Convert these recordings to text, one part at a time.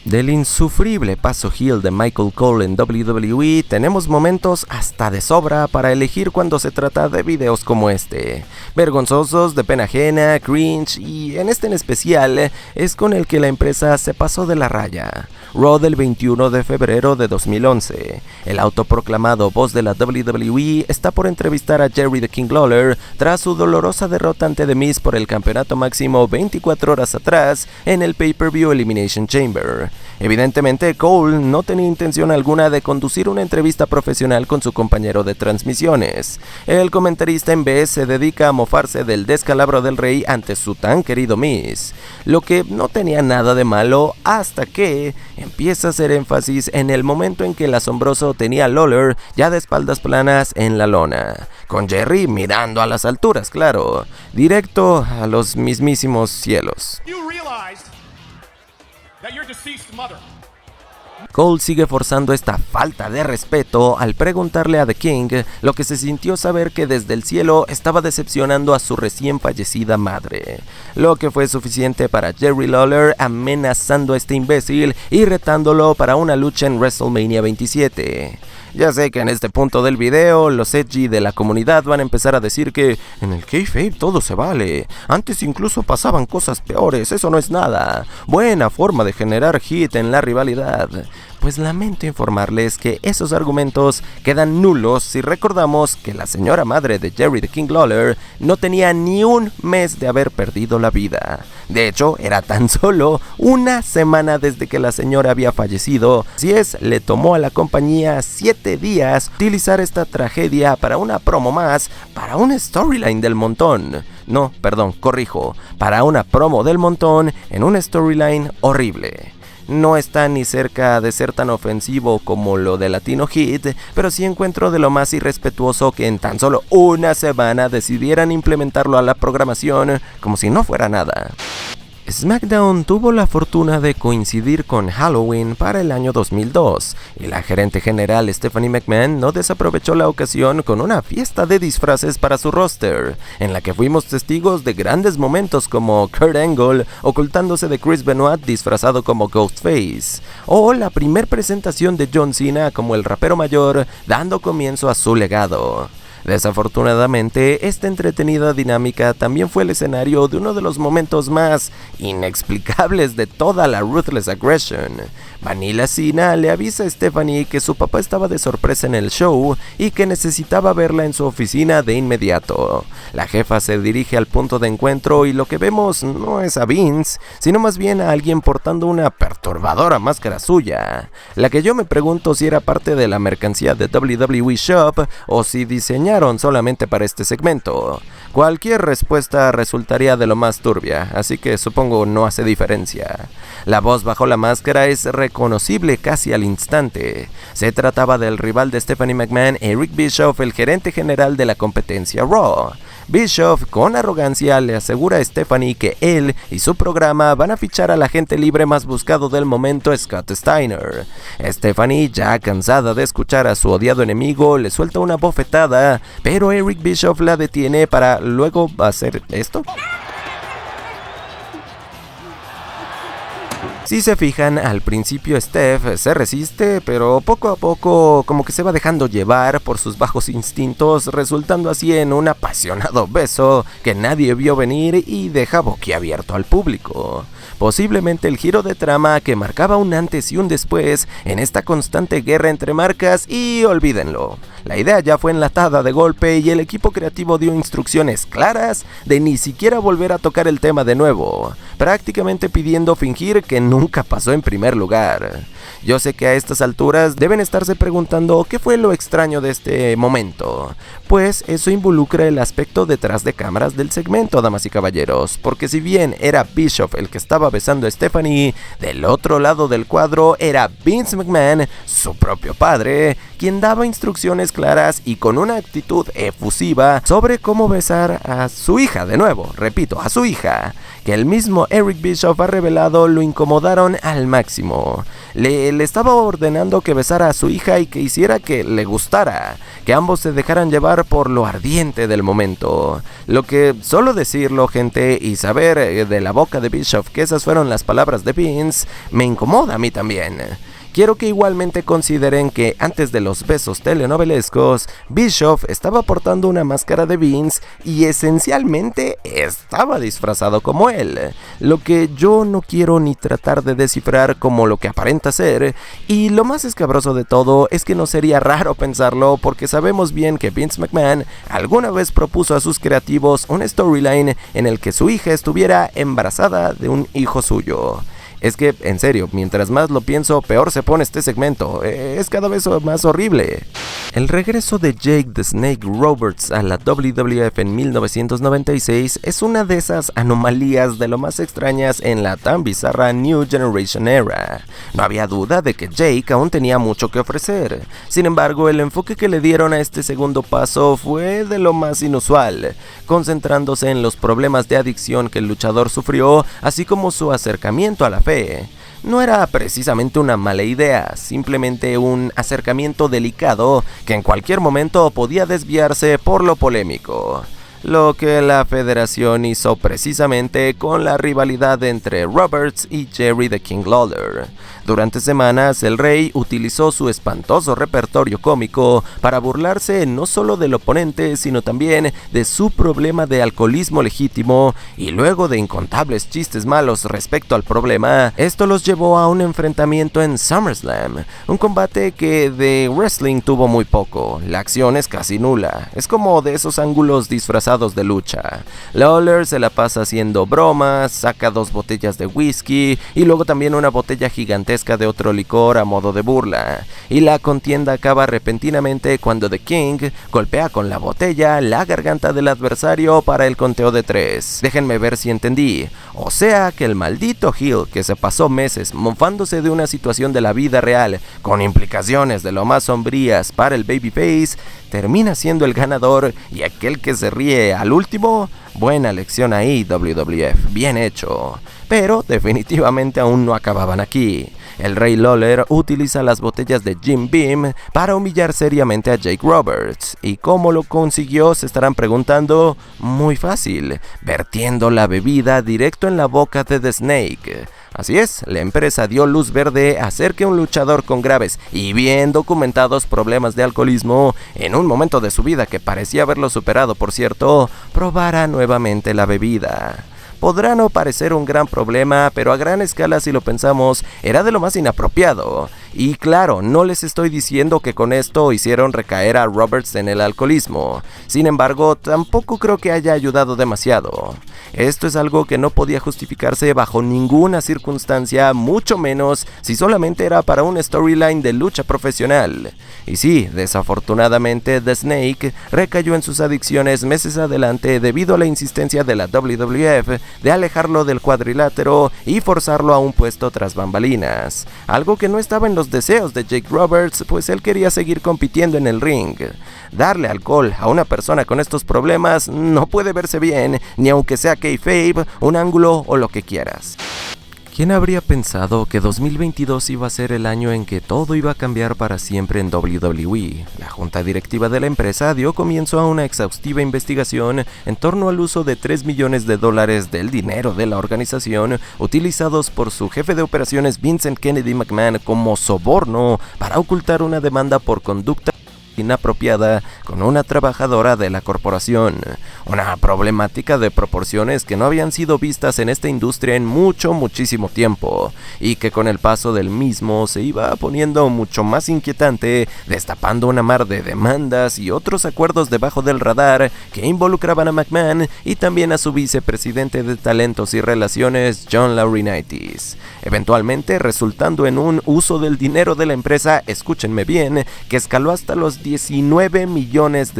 Del insufrible paso heel de Michael Cole en WWE tenemos momentos hasta de sobra para elegir cuando se trata de videos como este. Vergonzosos, de pena ajena, cringe y en este en especial es con el que la empresa se pasó de la raya. Raw del 21 de febrero de 2011. El autoproclamado voz de la WWE está por entrevistar a Jerry the King Lawler tras su dolorosa derrota ante The Miz por el campeonato máximo 24 horas atrás en el pay-per-view Elimination Chamber. Evidentemente, Cole no tenía intención alguna de conducir una entrevista profesional con su compañero de transmisiones. El comentarista en vez se dedica a mofarse del descalabro del rey ante su tan querido Miz, lo que no tenía nada de malo hasta que empieza a hacer énfasis en el momento en que el asombroso tenía a Lawler ya de espaldas planas en la lona, con Jerry mirando a las alturas, claro, directo a los mismísimos cielos. Cole sigue forzando esta falta de respeto al preguntarle a The King lo que se sintió saber que desde el cielo estaba decepcionando a su recién fallecida madre, lo que fue suficiente para Jerry Lawler amenazando a este imbécil y retándolo para una lucha en WrestleMania 27. Ya sé que en este punto del video, los edgy de la comunidad van a empezar a decir que en el kayfabe todo se vale, antes incluso pasaban cosas peores, eso no es nada, buena forma de generar hit en la rivalidad. Pues lamento informarles que esos argumentos quedan nulos si recordamos que la señora madre de Jerry the King Lawler no tenía ni un mes de haber perdido la vida. De hecho, era tan solo una semana desde que la señora había fallecido, así es, le tomó a la compañía 7 días utilizar esta tragedia para una promo más, para un storyline del montón. No, perdón, corrijo, para una promo del montón en un storyline horrible. No está ni cerca de ser tan ofensivo como lo de Latino Hit, pero sí encuentro de lo más irrespetuoso que en tan solo una semana decidieran implementarlo a la programación como si no fuera nada. SmackDown tuvo la fortuna de coincidir con Halloween para el año 2002, y la gerente general Stephanie McMahon no desaprovechó la ocasión con una fiesta de disfraces para su roster, en la que fuimos testigos de grandes momentos como Kurt Angle ocultándose de Chris Benoit disfrazado como Ghostface, o la primer presentación de John Cena como el rapero mayor dando comienzo a su legado. Desafortunadamente, esta entretenida dinámica también fue el escenario de uno de los momentos más inexplicables de toda la Ruthless Aggression. Vanilla Cena le avisa a Stephanie que su papá estaba de sorpresa en el show y que necesitaba verla en su oficina de inmediato. La jefa se dirige al punto de encuentro y lo que vemos no es a Vince, sino más bien a alguien portando una perturbadora máscara suya, la que yo me pregunto si era parte de la mercancía de WWE Shop o si diseñaron solamente para este segmento. Cualquier respuesta resultaría de lo más turbia, así que supongo no hace diferencia. La voz bajo la máscara es reconocible casi al instante. Se trataba del rival de Stephanie McMahon, Eric Bischoff, el gerente general de la competencia Raw. Bischoff, con arrogancia, le asegura a Stephanie que él y su programa van a fichar al agente libre más buscado del momento, Scott Steiner. Stephanie, ya cansada de escuchar a su odiado enemigo, le suelta una bofetada, pero Eric Bischoff la detiene para luego hacer esto. Si se fijan, al principio Steph se resiste, pero poco a poco como que se va dejando llevar por sus bajos instintos, resultando así en un apasionado beso que nadie vio venir y deja boquiabierto al público. Posiblemente el giro de trama que marcaba un antes y un después en esta constante guerra entre marcas, y olvídenlo. La idea ya fue enlatada de golpe y el equipo creativo dio instrucciones claras de ni siquiera volver a tocar el tema de nuevo, prácticamente pidiendo fingir que nunca pasó en primer lugar. Yo sé que a estas alturas deben estarse preguntando qué fue lo extraño de este momento, pues eso involucra el aspecto detrás de cámaras del segmento, damas y caballeros, porque si bien era Bischoff el que estaba besando a Stephanie, del otro lado del cuadro era Vince McMahon, su propio padre, quien daba instrucciones claras y con una actitud efusiva sobre cómo besar a su hija, de nuevo, repito, a su hija, que el mismo Eric Bischoff ha revelado lo incomodaron al máximo. Le estaba ordenando que besara a su hija y que hiciera que le gustara, que ambos se dejaran llevar por lo ardiente del momento. Lo que solo decirlo, gente, y saber de la boca de Bischoff que esas fueron las palabras de Vince, me incomoda a mí también. Quiero que igualmente consideren que antes de los besos telenovelescos, Bischoff estaba portando una máscara de Vince y esencialmente estaba disfrazado como él, lo que yo no quiero ni tratar de descifrar como lo que aparenta ser, y lo más escabroso de todo es que no sería raro pensarlo porque sabemos bien que Vince McMahon alguna vez propuso a sus creativos un storyline en el que su hija estuviera embarazada de un hijo suyo. Es que, en serio, mientras más lo pienso, peor se pone este segmento. Es cada vez más horrible. El regreso de Jake the Snake Roberts a la WWF en 1996 es una de esas anomalías de lo más extrañas en la tan bizarra New Generation Era. No había duda de que Jake aún tenía mucho que ofrecer. Sin embargo, el enfoque que le dieron a este segundo paso fue de lo más inusual, concentrándose en los problemas de adicción que el luchador sufrió, así como su acercamiento a la fe. No era precisamente una mala idea, simplemente un acercamiento delicado que en cualquier momento podía desviarse por lo polémico. Lo que la federación hizo precisamente con la rivalidad entre Roberts y Jerry the King Lawler. Durante semanas, el Rey utilizó su espantoso repertorio cómico para burlarse no solo del oponente, sino también de su problema de alcoholismo legítimo, y luego de incontables chistes malos respecto al problema, esto los llevó a un enfrentamiento en SummerSlam, un combate que de wrestling tuvo muy poco, la acción es casi nula, es como de esos ángulos disfrazados de lucha. Lawler se la pasa haciendo bromas, saca 2 botellas de whisky y luego también una botella gigantesca de otro licor a modo de burla, y la contienda acaba repentinamente cuando The King golpea con la botella la garganta del adversario para el conteo de 3. Déjenme ver si entendí. O sea que el maldito heel que se pasó meses mofándose de una situación de la vida real con implicaciones de lo más sombrías para el babyface termina siendo el ganador, y aquel que se ríe al último. Buena lección ahí, WWF, bien hecho. Pero definitivamente aún no acababan aquí. El Rey Lawler utiliza las botellas de Jim Beam para humillar seriamente a Jake Roberts. ¿Y cómo lo consiguió? Se estarán preguntando. Muy fácil, vertiendo la bebida directo en la boca de The Snake. Así es, la empresa dio luz verde a hacer que un luchador con graves y bien documentados problemas de alcoholismo, en un momento de su vida que parecía haberlo superado, por cierto, probara nuevamente la bebida. Podrá no parecer un gran problema, pero a gran escala, si lo pensamos, era de lo más inapropiado. Y claro, no les estoy diciendo que con esto hicieron recaer a Roberts en el alcoholismo. Sin embargo, tampoco creo que haya ayudado demasiado. Esto es algo que no podía justificarse bajo ninguna circunstancia, mucho menos si solamente era para un storyline de lucha profesional. Y sí, desafortunadamente The Snake recayó en sus adicciones meses adelante debido a la insistencia de la WWF de alejarlo del cuadrilátero y forzarlo a un puesto tras bambalinas, algo que no estaba en los deseos de Jake Roberts, pues él quería seguir compitiendo en el ring. Darle alcohol a una persona con estos problemas no puede verse bien, ni aunque sea kayfabe, un ángulo o lo que quieras. ¿Quién habría pensado que 2022 iba a ser el año en que todo iba a cambiar para siempre en WWE? La junta directiva de la empresa dio comienzo a una exhaustiva investigación en torno al uso de $3 millones del dinero de la organización utilizados por su jefe de operaciones Vincent Kennedy McMahon como soborno para ocultar una demanda por conducta inapropiada con una trabajadora de la corporación, una problemática de proporciones que no habían sido vistas en esta industria en muchísimo tiempo, y que con el paso del mismo se iba poniendo mucho más inquietante, destapando una mar de demandas y otros acuerdos debajo del radar que involucraban a McMahon y también a su vicepresidente de talentos y relaciones, John Laurinaitis, eventualmente resultando en un uso del dinero de la empresa, escúchenme bien, que escaló hasta los $19 millones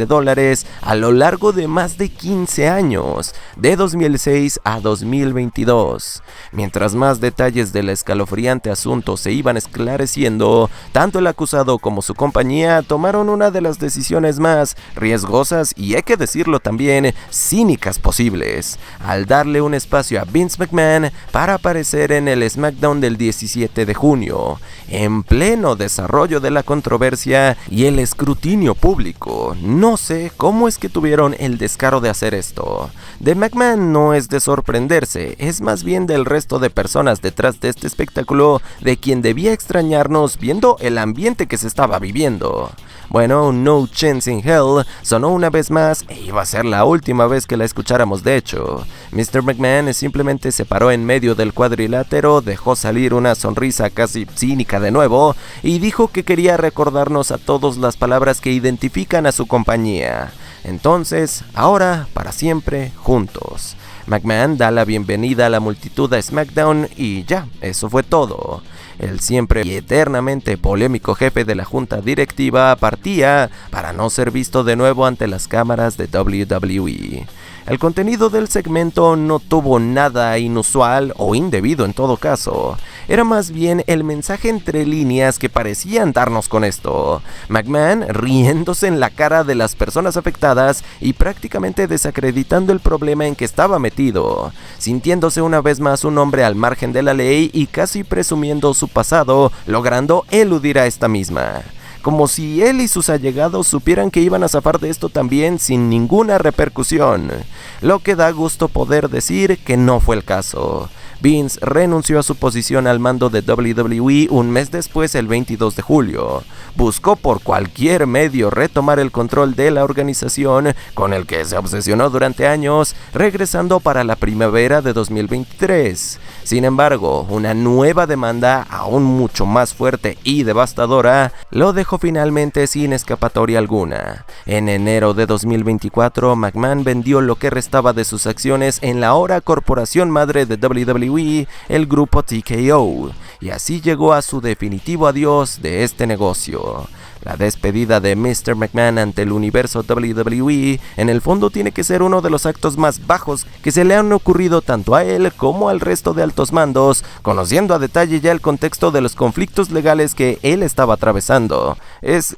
a lo largo de más de 15 años, de 2006 a 2022. Mientras más detalles del escalofriante asunto se iban esclareciendo, tanto el acusado como su compañía tomaron una de las decisiones más riesgosas y, hay que decirlo también, cínicas posibles, al darle un espacio a Vince McMahon para aparecer en el SmackDown del 17 de junio, en pleno desarrollo de la controversia y el escrutinio público. No sé cómo es que tuvieron el descaro de hacer esto. De McMahon no es de sorprenderse, es más bien del resto de personas detrás de este espectáculo de quien debía extrañarnos viendo el ambiente que se estaba viviendo. Bueno, No Chance in Hell sonó una vez más e iba a ser la última vez que la escucháramos de hecho. Mr. McMahon simplemente se paró en medio del cuadrilátero, dejó salir una sonrisa casi cínica de nuevo y dijo que quería recordarnos a todos las palabras que identifican a su compañía. Entonces, ahora, para siempre, juntos. McMahon da la bienvenida a la multitud a SmackDown y ya, eso fue todo. El siempre y eternamente polémico jefe de la junta directiva partía para no ser visto de nuevo ante las cámaras de WWE. El contenido del segmento no tuvo nada inusual o indebido en todo caso. Era más bien el mensaje entre líneas que parecían darnos con esto. McMahon riéndose en la cara de las personas afectadas y prácticamente desacreditando el problema en que estaba metido, sintiéndose una vez más un hombre al margen de la ley y casi presumiendo su pasado, logrando eludir a esta misma. Como si él y sus allegados supieran que iban a zafar de esto también sin ninguna repercusión, lo que da gusto poder decir que no fue el caso. Vince renunció a su posición al mando de WWE un mes después, el 22 de julio. Buscó por cualquier medio retomar el control de la organización, con el que se obsesionó durante años, regresando para la primavera de 2023. Sin embargo, una nueva demanda, aún mucho más fuerte y devastadora, lo dejó finalmente sin escapatoria alguna. En enero de 2024, McMahon vendió lo que restaba de sus acciones en la ahora corporación madre de WWE, el grupo TKO, y así llegó a su definitivo adiós de este negocio. La despedida de Mr. McMahon ante el universo WWE en el fondo tiene que ser uno de los actos más bajos que se le han ocurrido tanto a él como al resto de altos mandos, conociendo a detalle ya el contexto de los conflictos legales que él estaba atravesando. Es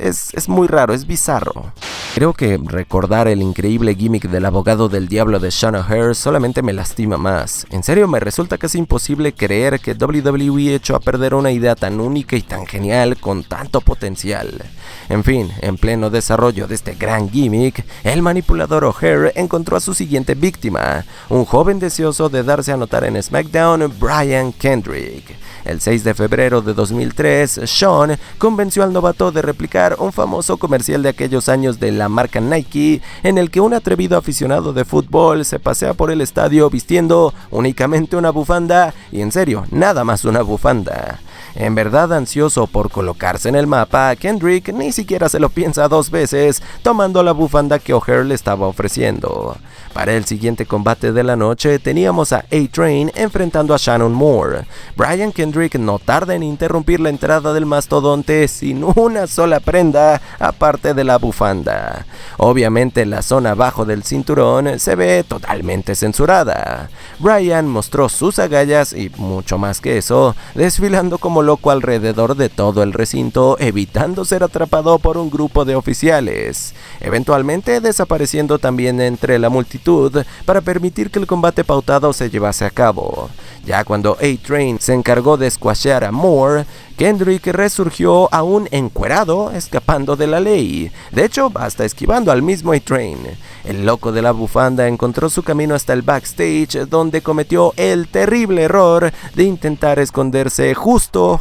muy raro, es bizarro. Creo que recordar el increíble gimmick del abogado del diablo de Sean O'Haire solamente me lastima más. En serio, me resulta casi imposible creer que WWE echó a perder una idea tan única y tan genial con tanto potencial. En fin, en pleno desarrollo de este gran gimmick, el manipulador O'Haire encontró a su siguiente víctima, un joven deseoso de darse a notar en SmackDown, Brian Kendrick. El 6 de febrero de 2003, Sean convenció al novato de replicar un famoso comercial de aquellos años de la marca Nike, en el que un atrevido aficionado de fútbol se pasea por el estadio vistiendo únicamente una bufanda, y en serio, nada más una bufanda. En verdad ansioso por colocarse en el mapa, Kendrick ni siquiera se lo piensa dos veces, tomando la bufanda que O'Haire le estaba ofreciendo. Para el siguiente combate de la noche teníamos a A-Train enfrentando a Shannon Moore. Brian Kendrick no tarda en interrumpir la entrada del mastodonte sin una sola prenda aparte de la bufanda. Obviamente la zona abajo del cinturón se ve totalmente censurada. Brian mostró sus agallas y mucho más que eso, desfilando como loco alrededor de todo el recinto, evitando ser atrapado por un grupo de oficiales, eventualmente desapareciendo también entre la multitud para permitir que el combate pautado se llevase a cabo. Ya cuando A-Train se encargó de squashear a Moore, Kendrick resurgió aún encuerado, escapando de la ley, de hecho hasta esquivando al mismo A-Train. El loco de la bufanda encontró su camino hasta el backstage, donde cometió el terrible error de intentar esconderse justo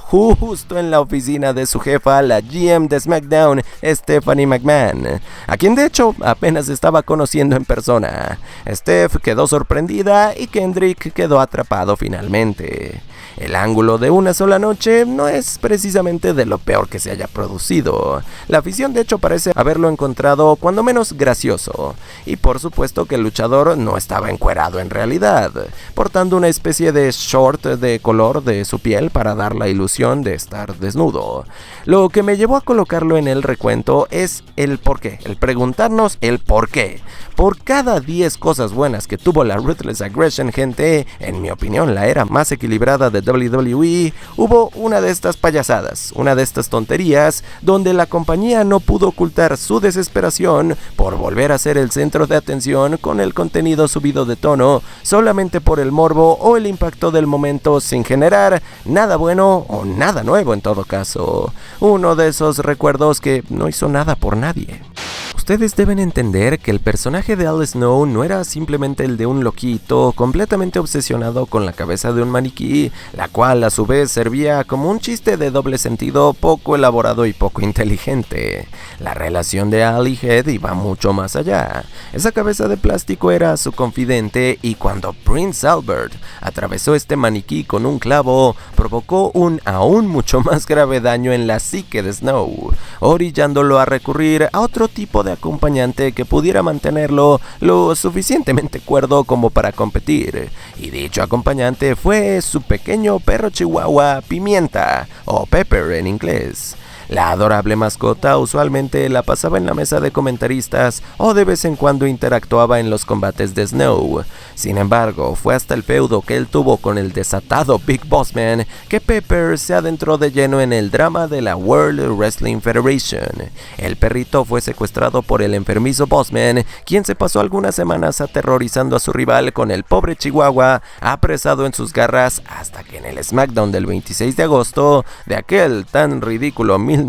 en la oficina de su jefa, la GM de SmackDown, Stephanie McMahon, a quien de hecho apenas estaba conociendo en persona. Steph quedó sorprendida y Kendrick quedó atrapado finalmente. El ángulo de una sola noche no es es precisamente de lo peor que se haya producido. La afición de hecho parece haberlo encontrado cuando menos gracioso, y por supuesto que el luchador no estaba encuerado en realidad, portando una especie de short de color de su piel para dar la ilusión de estar desnudo. Lo que me llevó a colocarlo en el recuento es el porqué, el preguntarnos el porqué. Por cada 10 cosas buenas que tuvo la Ruthless Aggression, gente, en mi opinión la era más equilibrada de WWE, hubo una de estas payasadas, una de estas tonterías, donde la compañía no pudo ocultar su desesperación por volver a ser el centro de atención con el contenido subido de tono, solamente por el morbo o el impacto del momento, sin generar nada bueno o nada nuevo en todo caso. Uno de esos recuerdos que no hizo nada por nadie. Ustedes deben entender que el personaje de Al Snow no era simplemente el de un loquito completamente obsesionado con la cabeza de un maniquí, la cual a su vez servía como un chiste de doble sentido poco elaborado y poco inteligente. La relación de Al y Head iba mucho más allá. Esa cabeza de plástico era su confidente, y cuando Prince Albert atravesó este maniquí con un clavo, provocó un aún mucho más grave daño en la psique de Snow, orillándolo a recurrir a otro tipo de acompañante que pudiera mantenerlo lo suficientemente cuerdo como para competir, y dicho acompañante fue su pequeño perro chihuahua Pimienta, o Pepper en inglés. La adorable mascota usualmente la pasaba en la mesa de comentaristas o de vez en cuando interactuaba en los combates de Snow. Sin embargo, fue hasta el feudo que él tuvo con el desatado Big Boss Man que Pepper se adentró de lleno en el drama de la World Wrestling Federation. El perrito fue secuestrado por el enfermizo Bossman, quien se pasó algunas semanas aterrorizando a su rival con el pobre chihuahua apresado en sus garras, hasta que en el SmackDown del 26 de agosto de aquel tan ridículo 1999,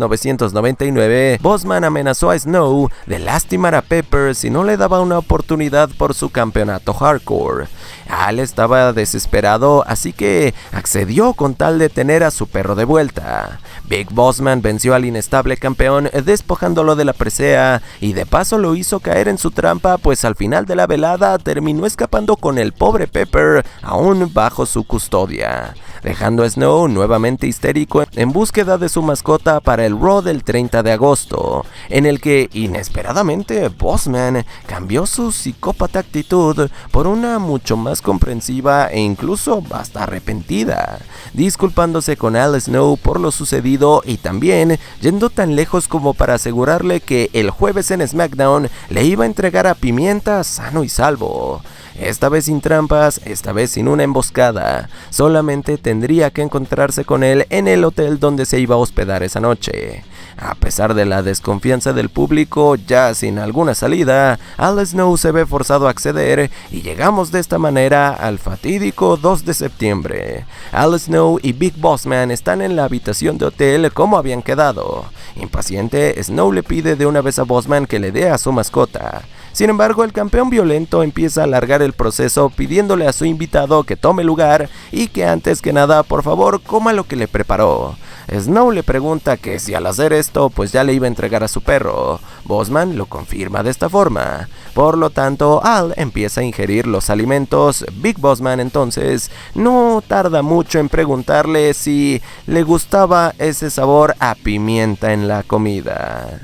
Bossman amenazó a Snow de lastimar a Pepper si no le daba una oportunidad por su campeonato hardcore. Al estaba desesperado, así que accedió con tal de tener a su perro de vuelta. Big Bossman venció al inestable campeón despojándolo de la presea, y de paso lo hizo caer en su trampa, pues al final de la velada terminó escapando con el pobre Pepper aún bajo su custodia, dejando a Snow nuevamente histérico en búsqueda de su mascota para el Raw del 30 de agosto, en el que inesperadamente Bossman cambió su psicópata actitud por una mucho más comprensiva e incluso hasta arrepentida, disculpándose con Al Snow por lo sucedido y también yendo tan lejos como para asegurarle que el jueves en SmackDown le iba a entregar a Pimienta sano y salvo. Esta vez sin trampas, esta vez sin una emboscada, solamente tendría que encontrarse con él en el hotel donde se iba a hospedar esa noche. A pesar de la desconfianza del público, ya sin alguna salida, Al Snow se ve forzado a acceder, y llegamos de esta manera al fatídico 2 de septiembre. Al Snow y Big Bossman están en la habitación de hotel como habían quedado. Impaciente, Snow le pide de una vez a Bossman que le dé a su mascota. Sin embargo, el campeón violento empieza a alargar el proceso pidiéndole a su invitado que tome lugar y que antes que nada, por favor, coma lo que le preparó. Snow le pregunta que si al hacer esto, pues ya le iba a entregar a su perro. Bossman lo confirma de esta forma. Por lo tanto, Al empieza a ingerir los alimentos. Big Bossman entonces no tarda mucho en preguntarle si le gustaba ese sabor a pimienta en la comida.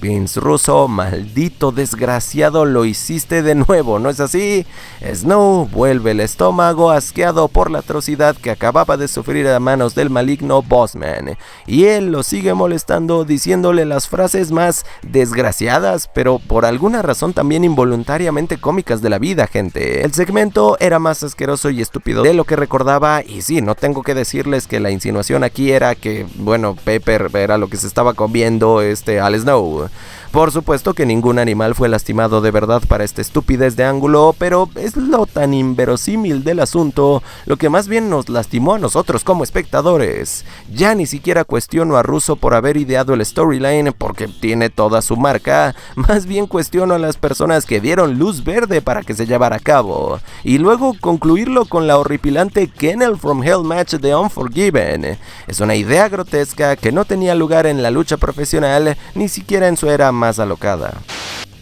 Vince Russo, maldito desgraciado, lo hiciste de nuevo, ¿no es así? Snow vuelve el estómago asqueado por la atrocidad que acababa de sufrir a manos del maligno Bossman, y él lo sigue molestando diciéndole las frases más desgraciadas, pero por alguna razón también involuntariamente cómicas de la vida, gente. El segmento era más asqueroso y estúpido de lo que recordaba, y sí, no tengo que decirles que la insinuación aquí era que, bueno, Pepper era lo que se estaba comiendo Al Snow. Por supuesto que ningún animal fue lastimado de verdad para esta estupidez de ángulo, pero es lo tan inverosímil del asunto lo que más bien nos lastimó a nosotros como espectadores. Ya ni siquiera cuestiono a Russo por haber ideado el storyline porque tiene toda su marca, más bien cuestiono a las personas que dieron luz verde para que se llevara a cabo, y luego concluirlo con la horripilante Kennel from Hell match de Unforgiven. Es una idea grotesca que no tenía lugar en la lucha profesional, ni siquiera en su era más alocada.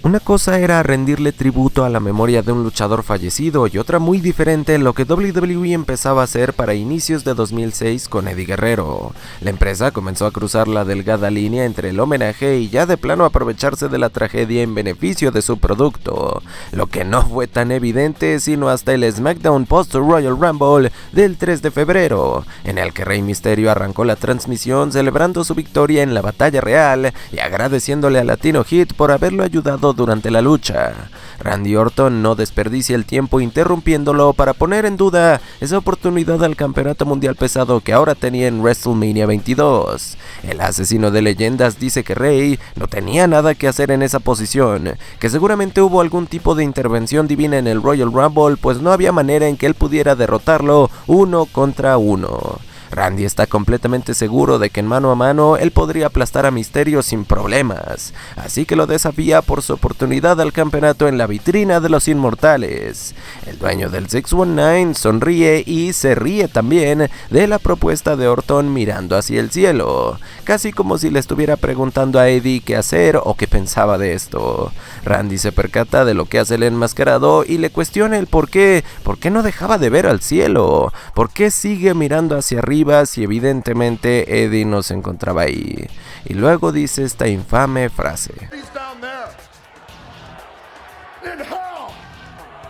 Una cosa era rendirle tributo a la memoria de un luchador fallecido y otra muy diferente lo que WWE empezaba a hacer para inicios de 2006 con Eddie Guerrero. La empresa comenzó a cruzar la delgada línea entre el homenaje y ya de plano aprovecharse de la tragedia en beneficio de su producto, lo que no fue tan evidente sino hasta el SmackDown Post Royal Rumble del 3 de febrero, en el que Rey Mysterio arrancó la transmisión celebrando su victoria en la batalla real y agradeciéndole a Latino Heat por haberlo ayudado durante la lucha. Randy Orton no desperdicia el tiempo interrumpiéndolo para poner en duda esa oportunidad al campeonato mundial pesado que ahora tenía en WrestleMania 22. El asesino de leyendas dice que Rey no tenía nada que hacer en esa posición, que seguramente hubo algún tipo de intervención divina en el Royal Rumble, pues no había manera en que él pudiera derrotarlo 1 contra 1. Randy está completamente seguro de que en mano a mano él podría aplastar a Mysterio sin problemas, así que lo desafía por su oportunidad al campeonato en la vitrina de los inmortales. El dueño del 619 sonríe y se ríe también de la propuesta de Orton mirando hacia el cielo, casi como si le estuviera preguntando a Eddie qué hacer o qué pensaba de esto. Randy se percata de lo que hace el enmascarado y le cuestiona el por qué no dejaba de ver al cielo, por qué sigue mirando hacia arriba si evidentemente Eddie no se encontraba ahí. Y luego dice esta infame frase: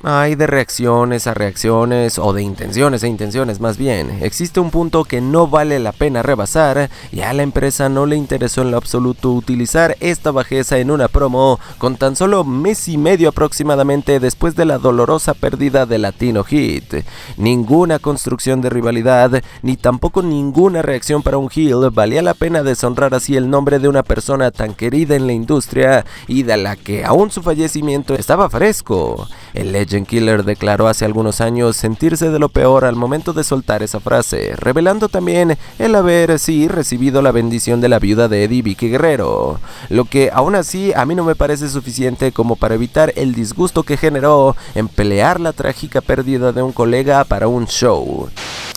hay de reacciones a reacciones, o de intenciones a intenciones más bien. Existe un punto que no vale la pena rebasar, y a la empresa no le interesó en lo absoluto utilizar esta bajeza en una promo con tan solo mes y medio aproximadamente después de la dolorosa pérdida de Latino Heat. Ninguna construcción de rivalidad, ni tampoco ninguna reacción para un heel valía la pena deshonrar así el nombre de una persona tan querida en la industria y de la que aún su fallecimiento estaba fresco. El Legend Killer declaró hace algunos años sentirse de lo peor al momento de soltar esa frase, revelando también el haber recibido la bendición de la viuda de Eddie, Vicky Guerrero, lo que aún así a mí no me parece suficiente como para evitar el disgusto que generó en pelear la trágica pérdida de un colega para un show.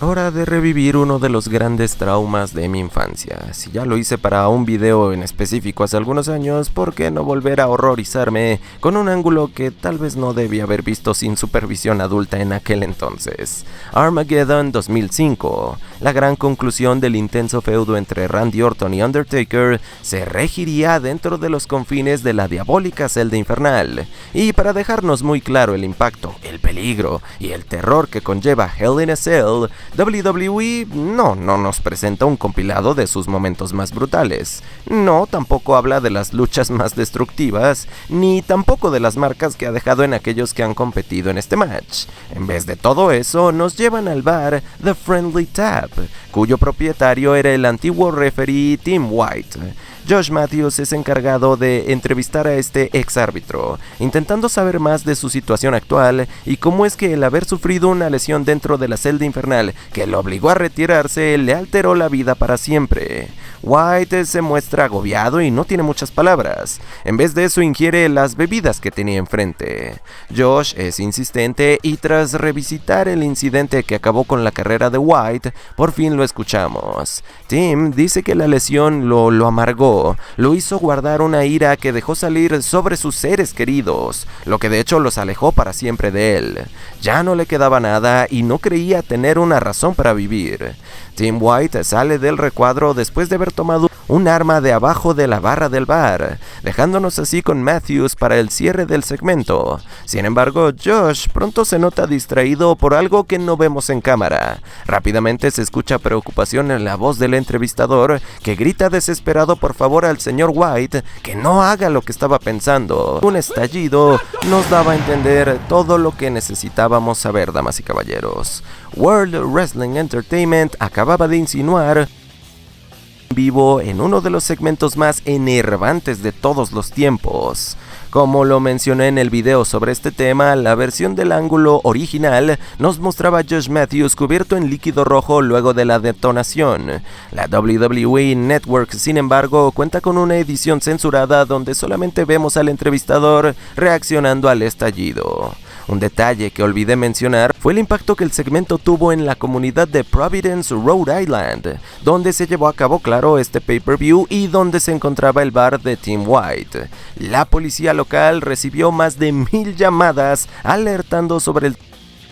Hora de revivir uno de los grandes traumas de mi infancia. Si ya lo hice para un video en específico hace algunos años, ¿por qué no volver a horrorizarme con un ángulo que tal vez no debía haber visto sin supervisión adulta en aquel entonces? Armageddon 2005. La gran conclusión del intenso feudo entre Randy Orton y Undertaker se regiría dentro de los confines de la diabólica celda infernal. Y para dejarnos muy claro el impacto, el peligro y el terror que conlleva Hell in a Cell, WWE no nos presenta un compilado de sus momentos más brutales. No, tampoco habla de las luchas más destructivas, ni tampoco de las marcas que ha dejado en aquellos que han competido en este match. En vez de todo eso, nos llevan al bar The Friendly Tap, cuyo propietario era el antiguo referee Tim White. Josh Matthews es encargado de entrevistar a este ex árbitro, intentando saber más de su situación actual y cómo es que el haber sufrido una lesión dentro de la celda infernal que lo obligó a retirarse le alteró la vida para siempre. White se muestra agobiado y no tiene muchas palabras. En vez de eso ingiere las bebidas que tenía enfrente. Josh es insistente y tras revisitar el incidente que acabó con la carrera de White, por fin lo escuchamos. Tim dice que la lesión lo amargó, lo hizo guardar una ira que dejó salir sobre sus seres queridos, lo que de hecho los alejó para siempre de él. Ya no le quedaba nada y no creía tener una razón para vivir. Tim White sale del recuadro después de haber tomado un arma de abajo de la barra del bar, dejándonos así con Matthews para el cierre del segmento. Sin embargo, Josh pronto se nota distraído por algo que no vemos en cámara. Rápidamente se escucha preocupación en la voz del entrevistador, que grita desesperado por favor al señor White que no haga lo que estaba pensando. Un estallido nos daba a entender todo lo que necesitábamos saber, damas y caballeros. World Wrestling Entertainment acababa de insinuar vivo en uno de los segmentos más enervantes de todos los tiempos. Como lo mencioné en el video sobre este tema, la versión del ángulo original nos mostraba a Josh Matthews cubierto en líquido rojo luego de la detonación. La WWE Network, sin embargo, cuenta con una edición censurada donde solamente vemos al entrevistador reaccionando al estallido. Un detalle que olvidé mencionar fue el impacto que el segmento tuvo en la comunidad de Providence, Rhode Island, donde se llevó a cabo, claro, este pay-per-view y donde se encontraba el bar de Tim White. La policía local recibió más de 1000 llamadas alertando sobre el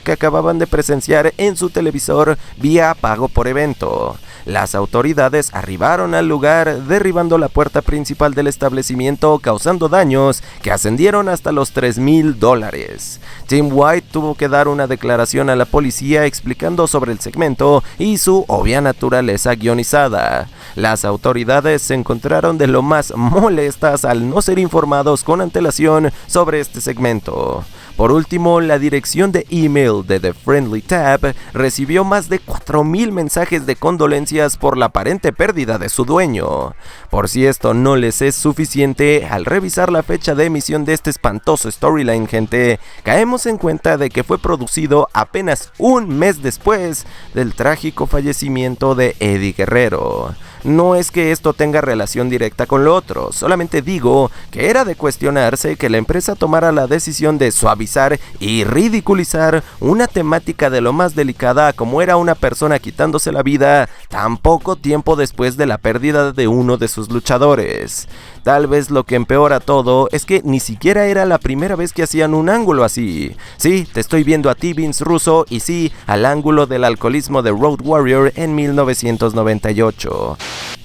que acababan de presenciar en su televisor vía pago por evento. Las autoridades arribaron al lugar, derribando la puerta principal del establecimiento, causando daños que ascendieron hasta los $3,000. Tim White tuvo que dar una declaración a la policía explicando sobre el segmento y su obvia naturaleza guionizada. Las autoridades se encontraron de lo más molestas al no ser informados con antelación sobre este segmento. Por último, la dirección de email de The Friendly Tab recibió más de 4000 mensajes de condolencias por la aparente pérdida de su dueño. Por si esto no les es suficiente, al revisar la fecha de emisión de este espantoso storyline, gente, caemos en cuenta de que fue producido apenas un mes después del trágico fallecimiento de Eddie Guerrero. No es que esto tenga relación directa con lo otro, solamente digo que era de cuestionarse que la empresa tomara la decisión de suavizar y ridiculizar una temática de lo más delicada como era una persona quitándose la vida tan poco tiempo después de la pérdida de uno de sus luchadores. Tal vez lo que empeora todo es que ni siquiera era la primera vez que hacían un ángulo así. Sí, te estoy viendo a ti, Vince Russo, y sí, al ángulo del alcoholismo de Road Warrior en 1998.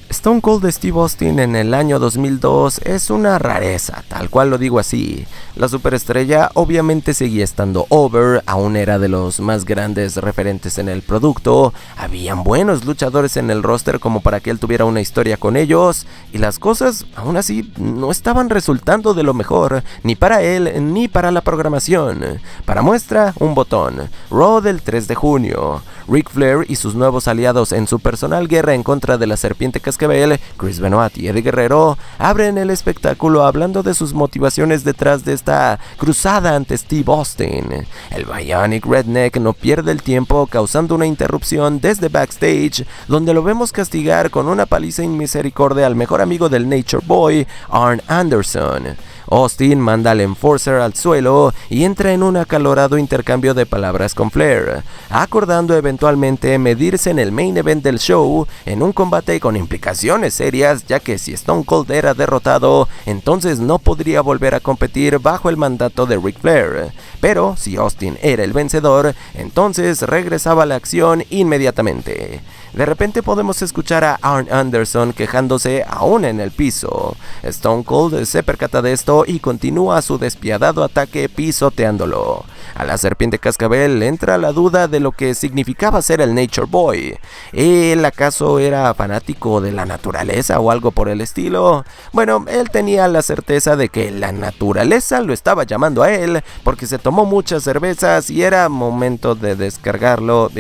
Stone Cold de Steve Austin en el año 2002 es una rareza, tal cual lo digo así. La superestrella obviamente seguía estando over, aún era de los más grandes referentes en el producto, habían buenos luchadores en el roster como para que él tuviera una historia con ellos, y las cosas aún así no estaban resultando de lo mejor, ni para él ni para la programación. Para muestra, un botón, Raw del 3 de junio. Ric Flair y sus nuevos aliados en su personal guerra en contra de la Serpiente Cascabel, Chris Benoit y Eddie Guerrero, abren el espectáculo hablando de sus motivaciones detrás de esta cruzada ante Steve Austin. El Bionic Redneck no pierde el tiempo causando una interrupción desde backstage, donde lo vemos castigar con una paliza sin misericordia al mejor amigo del Nature Boy, Arn Anderson. Austin manda al Enforcer al suelo y entra en un acalorado intercambio de palabras con Flair, acordando eventualmente medirse en el main event del show en un combate con implicaciones serias, ya que si Stone Cold era derrotado, entonces no podría volver a competir bajo el mandato de Ric Flair. Pero si Austin era el vencedor, entonces regresaba a la acción inmediatamente. De repente podemos escuchar a Arn Anderson quejándose aún en el piso. Stone Cold se percata de esto y continúa su despiadado ataque pisoteándolo. A la Serpiente Cascabel le entra la duda de lo que significaba ser el Nature Boy. ¿Él acaso era fanático de la naturaleza o algo por el estilo? Bueno, él tenía la certeza de que la naturaleza lo estaba llamando a él porque se tomó muchas cervezas y era momento de descargarlo.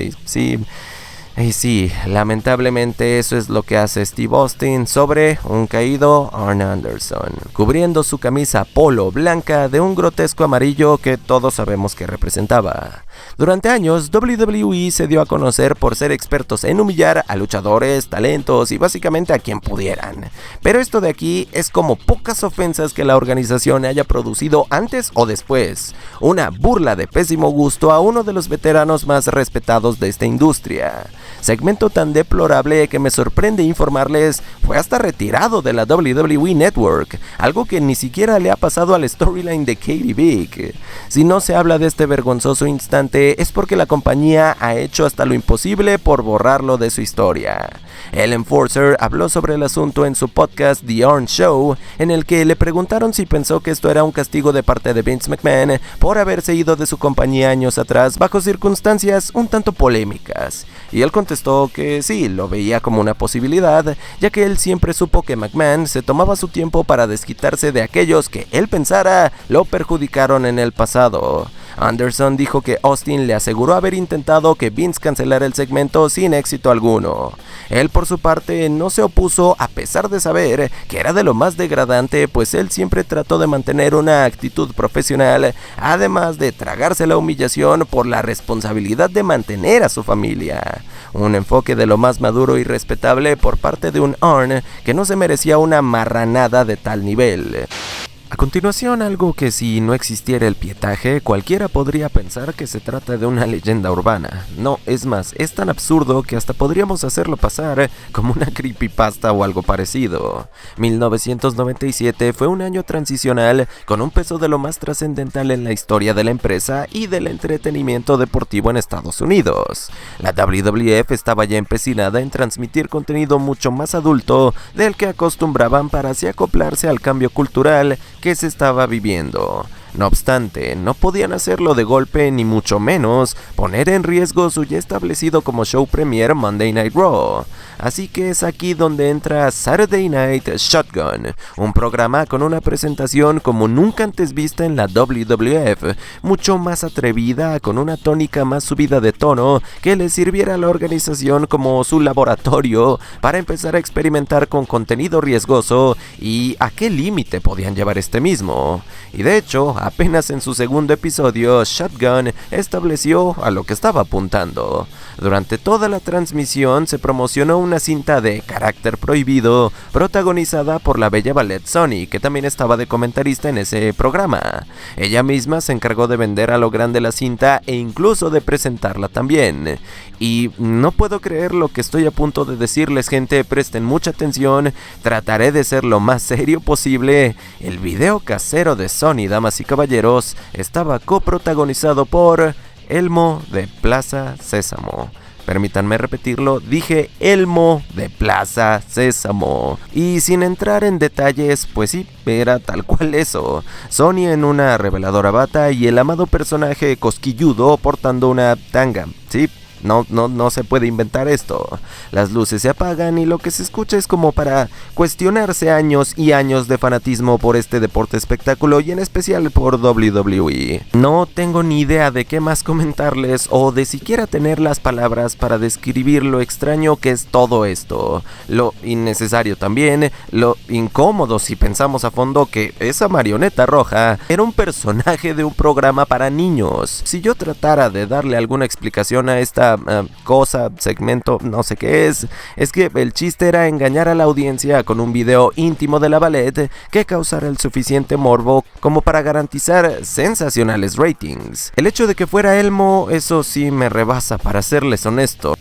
Y sí, lamentablemente eso es lo que hace Steve Austin sobre un caído Arn Anderson, cubriendo su camisa polo blanca de un grotesco amarillo que todos sabemos que representaba. Durante años, WWE se dio a conocer por ser expertos en humillar a luchadores, talentos y básicamente a quien pudieran. Pero esto de aquí es como pocas ofensas que la organización haya producido antes o después. Una burla de pésimo gusto a uno de los veteranos más respetados de esta industria. Segmento tan deplorable que me sorprende informarles fue hasta retirado de la WWE Network, algo que ni siquiera le ha pasado al storyline de Katie Vick. Si no se habla de este vergonzoso instante es porque la compañía ha hecho hasta lo imposible por borrarlo de su historia. El Enforcer habló sobre el asunto en su podcast The Arn Show, en el que le preguntaron si pensó que esto era un castigo de parte de Vince McMahon por haberse ido de su compañía años atrás bajo circunstancias un tanto polémicas. Y él contestó que sí, lo veía como una posibilidad, ya que él siempre supo que McMahon se tomaba su tiempo para desquitarse de aquellos que él pensara lo perjudicaron en el pasado. Anderson dijo que Austin le aseguró haber intentado que Vince cancelara el segmento sin éxito alguno. Él por su parte no se opuso a pesar de saber que era de lo más degradante, pues él siempre trató de mantener una actitud profesional, además de tragarse la humillación por la responsabilidad de mantener a su familia. Un enfoque de lo más maduro y respetable por parte de un Arn que no se merecía una marranada de tal nivel. A continuación, algo que si no existiera el pietaje, cualquiera podría pensar que se trata de una leyenda urbana. No, es más, es tan absurdo que hasta podríamos hacerlo pasar como una creepypasta o algo parecido. 1997 fue un año transicional con un peso de lo más trascendental en la historia de la empresa y del entretenimiento deportivo en Estados Unidos. La WWF estaba ya empecinada en transmitir contenido mucho más adulto del que acostumbraban para así acoplarse al cambio cultural que se estaba viviendo. No obstante, no podían hacerlo de golpe ni mucho menos poner en riesgo su ya establecido como show premier Monday Night Raw. Así que es aquí donde entra Saturday Night Shotgun, un programa con una presentación como nunca antes vista en la WWF, mucho más atrevida, con una tónica más subida de tono que le sirviera a la organización como su laboratorio para empezar a experimentar con contenido riesgoso y a qué límite podían llevar este mismo. Y de hecho, apenas en su segundo episodio, Shotgun estableció a lo que estaba apuntando. Durante toda la transmisión se promocionó una cinta de carácter prohibido protagonizada por la bella ballet Sonny, que también estaba de comentarista en ese programa. Ella misma se encargó de vender a lo grande la cinta e incluso de presentarla también. Y no puedo creer lo que estoy a punto de decirles, gente, presten mucha atención, trataré de ser lo más serio posible. El video casero de Sonny, damas y caballeros, estaba coprotagonizado por Elmo de Plaza Sésamo. Permítanme repetirlo, dije Elmo de Plaza Sésamo. Y sin entrar en detalles, pues sí, era tal cual eso. Sonny en una reveladora bata y el amado personaje cosquilludo portando una tanga, ¿sí? No se puede inventar esto. Las luces se apagan y lo que se escucha es como para cuestionarse años y años de fanatismo por este deporte espectáculo y en especial por WWE. No tengo ni idea de qué más comentarles o de siquiera tener las palabras para describir lo extraño que es todo esto. Lo innecesario también, lo incómodo si pensamos a fondo que esa marioneta roja era un personaje de un programa para niños. Si yo tratara de darle alguna explicación a esta cosa, segmento, no sé qué es que el chiste era engañar a la audiencia con un video íntimo de la ballet que causara el suficiente morbo como para garantizar sensacionales ratings. El hecho de que fuera Elmo, eso sí me rebasa, para serles honesto.